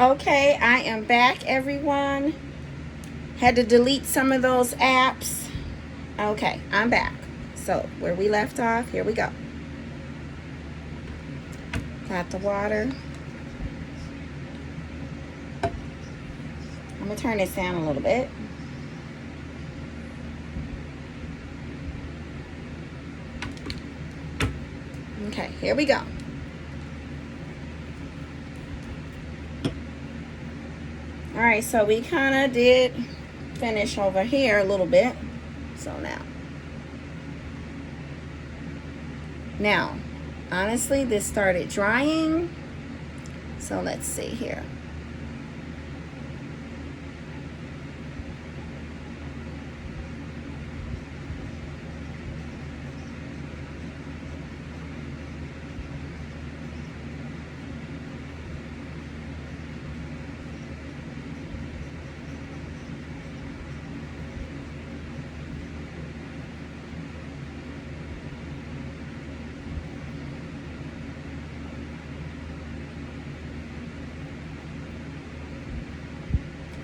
Okay, I am back, everyone. Had to delete some of those apps. Okay, I'm back. So where we left off, here we go. Got the water. I'm gonna turn this down a little bit. Okay, here we go. All right, so we kind of did finish over here a little bit. So now, honestly, this started drying. So let's see here.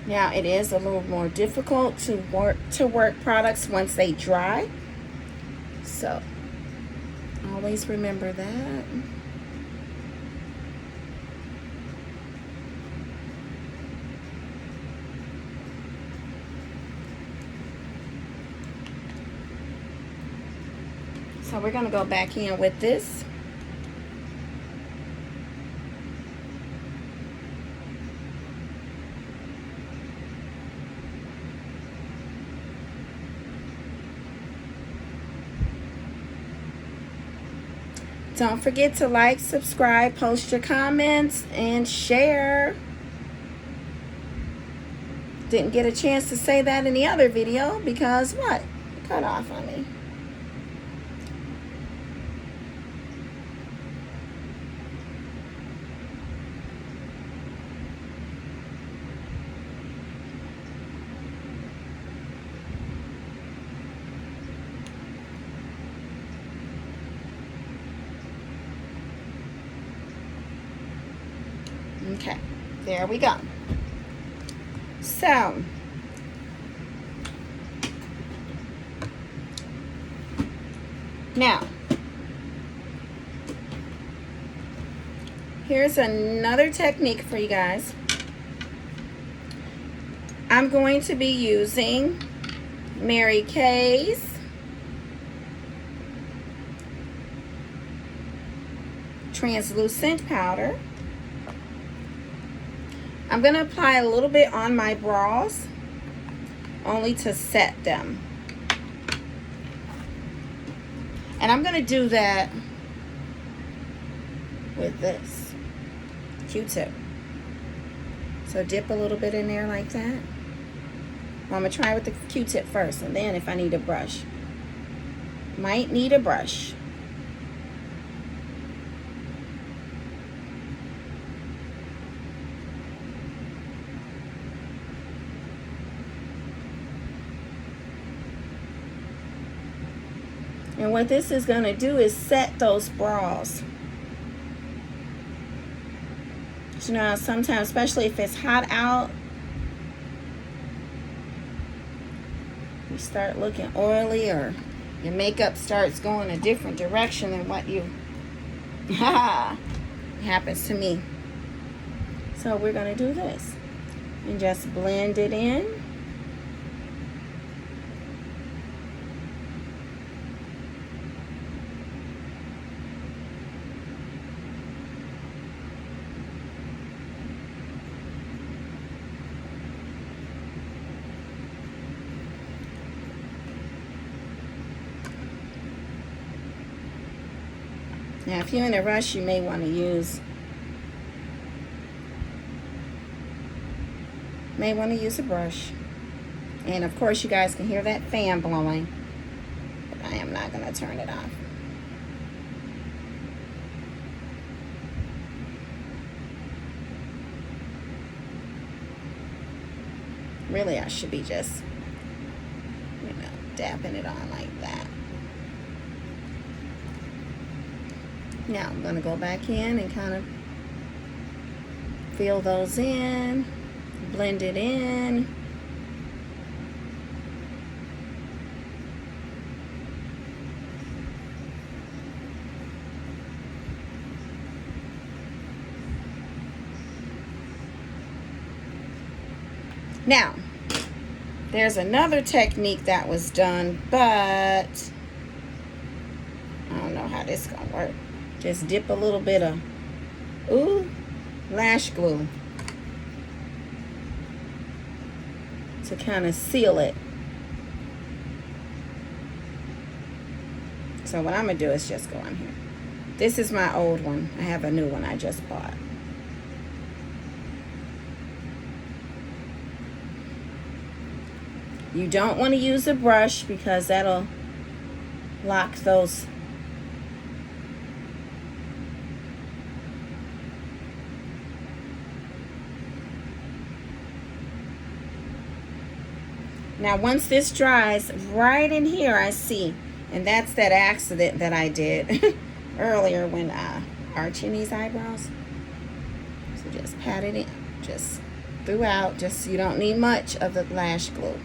Now it is a little more difficult to work products once they dry. So always remember that. So we're going to go back in with this. Don't forget to like, subscribe, post your comments, and share. Didn't get a chance to say that in the other video because what? It cut off on me. Okay, there we go. So, now, here's another technique for you guys. I'm going to be using Mary Kay's translucent powder. I'm going to apply a little bit on my brows, only to set them. And I'm going to do that with this Q-tip. So dip a little bit in there like that. Well, I'm going to try with the Q-tip first, and then if I need a brush. Might need a brush. And what this is going to do is set those brows. You know, sometimes, especially if it's hot out, you start looking oily or your makeup starts going a different direction than what you... It happens to me. So we're going to do this. And just blend it in. Now, if you're in a rush, you may want to use a brush. And of course, you guys can hear that fan blowing, but I am not going to turn it off. Really, I should be just, dapping it on like that. Now I'm going to go back in and kind of Fill those in, blend it in. Now, there's another technique that was done, but I don't know how this is gonna work. Just dip a little bit of lash glue to kind of seal it. So what I'm gonna do is just go on here. This is my old one. I have a new one I just bought. You don't want to use a brush because that'll lock those. Now once this dries, right in here I see, and that's that accident that I did earlier when arching these eyebrows. So just pat it in, just throughout, just you don't need much of the lash glue.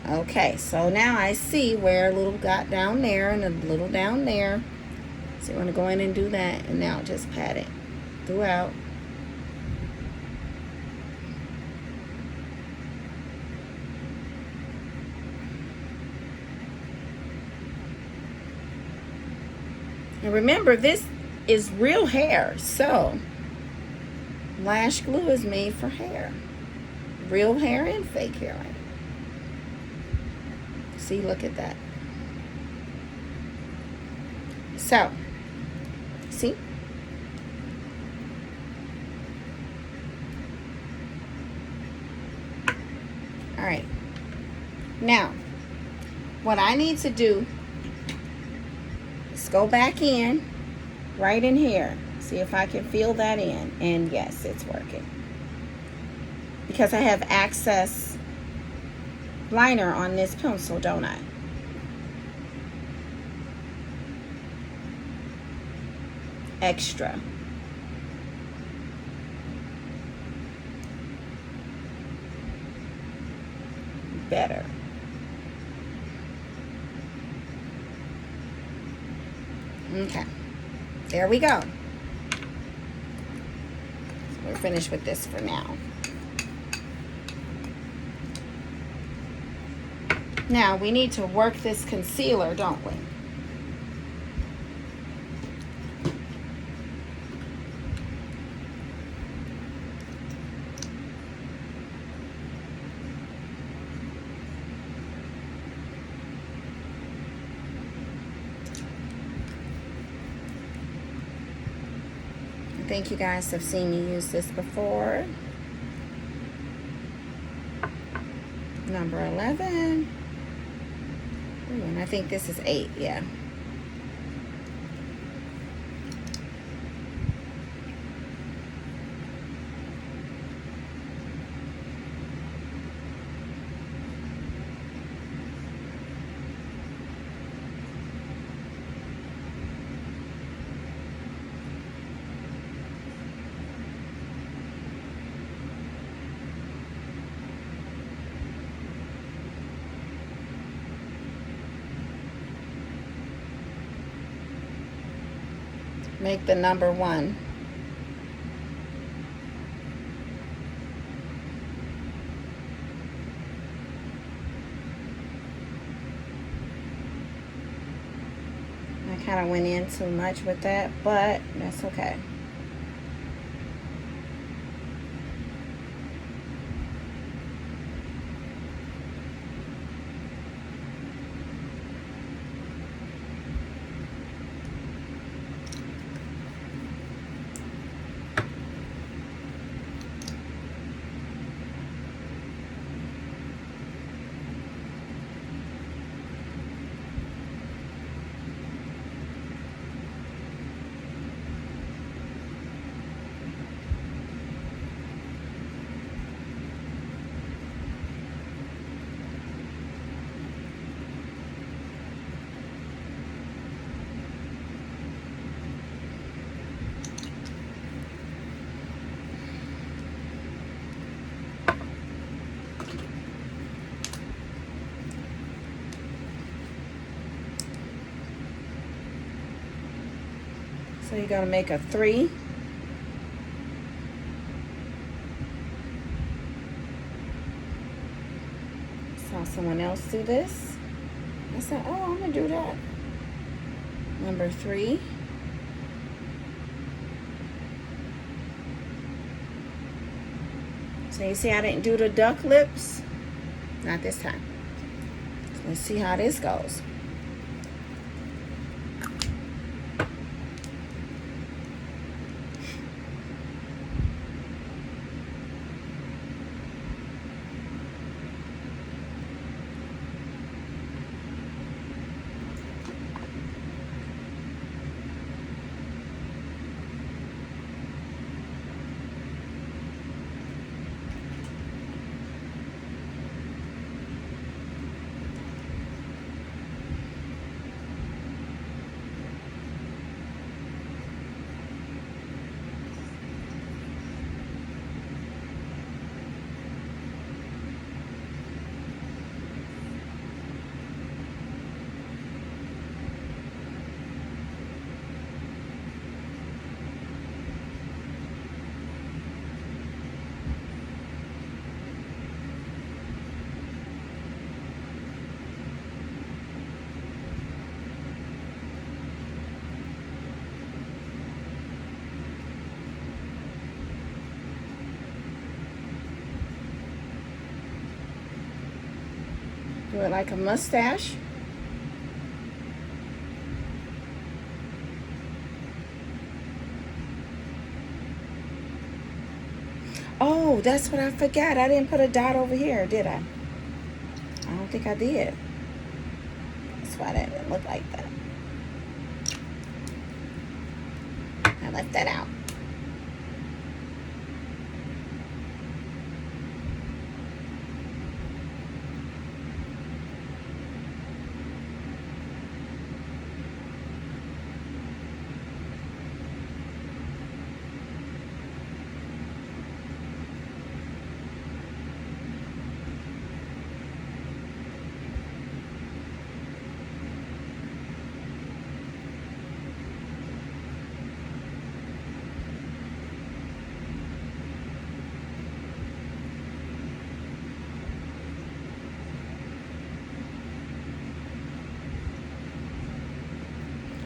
Okay, so now I see where a little got down there and a little down there. So you want to go in and do that, and now just pat it throughout. And remember, this is real hair, so lash glue is made for hair. Real hair and fake hair. See, look at that. So, see? All right. Now, what I need to do is go back in, right in here. See if I can feel that in. And yes, it's working. Because I have access liner on this pencil, don't I? Extra. Better. Okay. There we go. So we're finished with this for now. Now, we need to work this concealer, don't we? I think you guys have seen me use this before. Number 11. Ooh, and I think this is 8, yeah. Make the number 1. I kind of went in too much with that, but that's okay. So you're going to make a 3. Saw someone else do this. I said, oh, I'm going to do that. Number 3. So you see I didn't do the duck lips? Not this time. So let's see how this goes. Do it like a mustache. Oh, that's what I forgot. I didn't put a dot over here, did I? I don't think I did. That's why that didn't look like that. I left that out.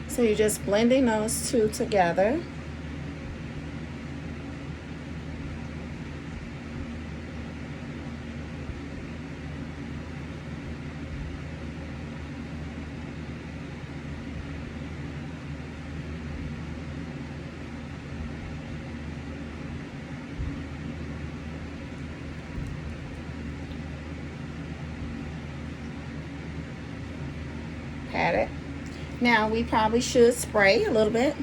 So you're just blending those two together. Pat it. Now we probably should spray a little bit.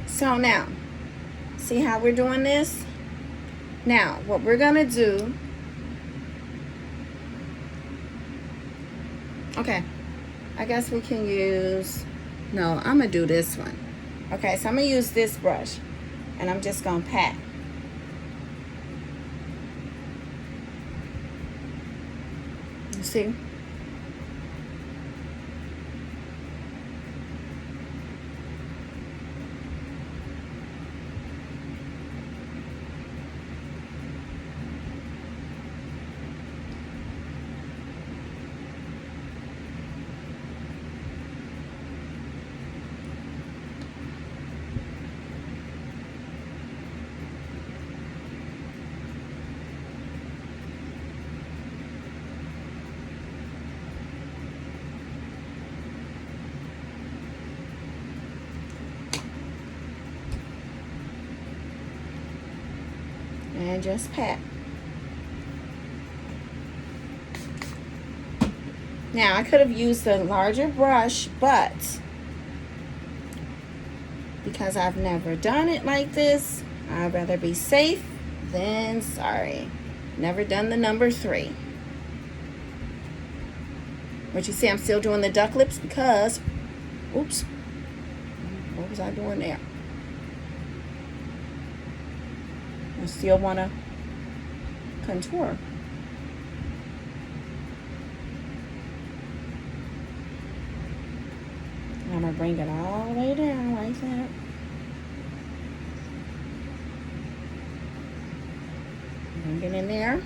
So now, see how we're doing this? Now, what we're gonna do, okay, I guess we can use, no, I'm gonna do this one. Okay, so I'm gonna use this brush and I'm just gonna pat. You see? And just pat. Now I could have used a larger brush, but because I've never done it like this, I'd rather be safe than sorry. Never done the number 3. But you see I'm still doing the duck lips because, oops, what was I doing there? I still want to contour. And I'm going to bring it all the way down like that. Bring it in there.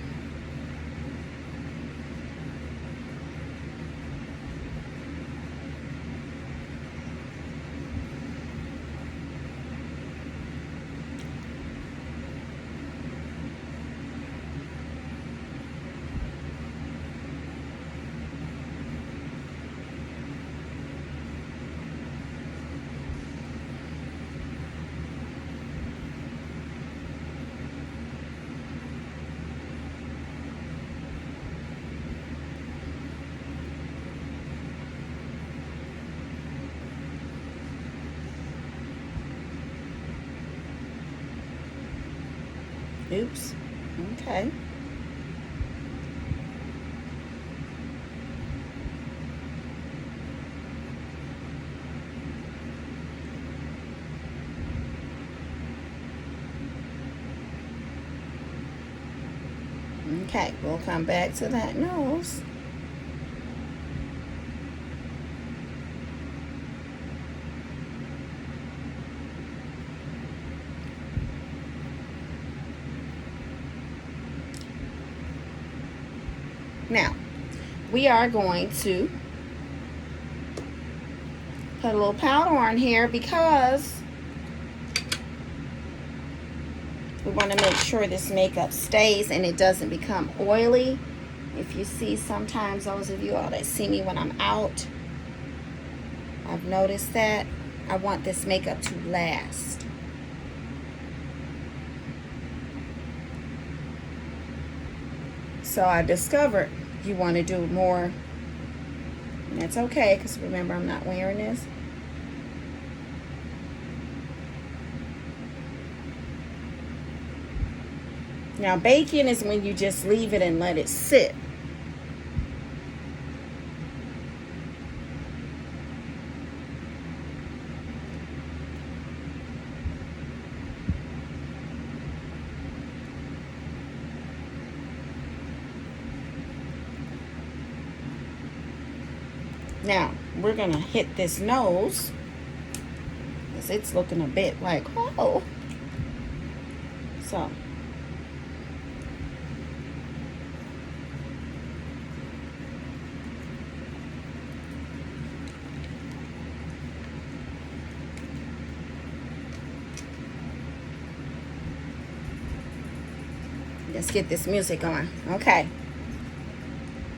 Oops. Okay. Okay, we'll come back to that nose. Now, we are going to put a little powder on here because we want to make sure this makeup stays and it doesn't become oily. If you see, sometimes those of you all that see me when I'm out, I've noticed that. I want this makeup to last. So I discovered you want to do more, and that's okay because remember I'm not wearing this. Now baking is when you just leave it and let it sit. Now, we're going to hit this nose because it's looking a bit like, oh. So, let's get this music on. Okay.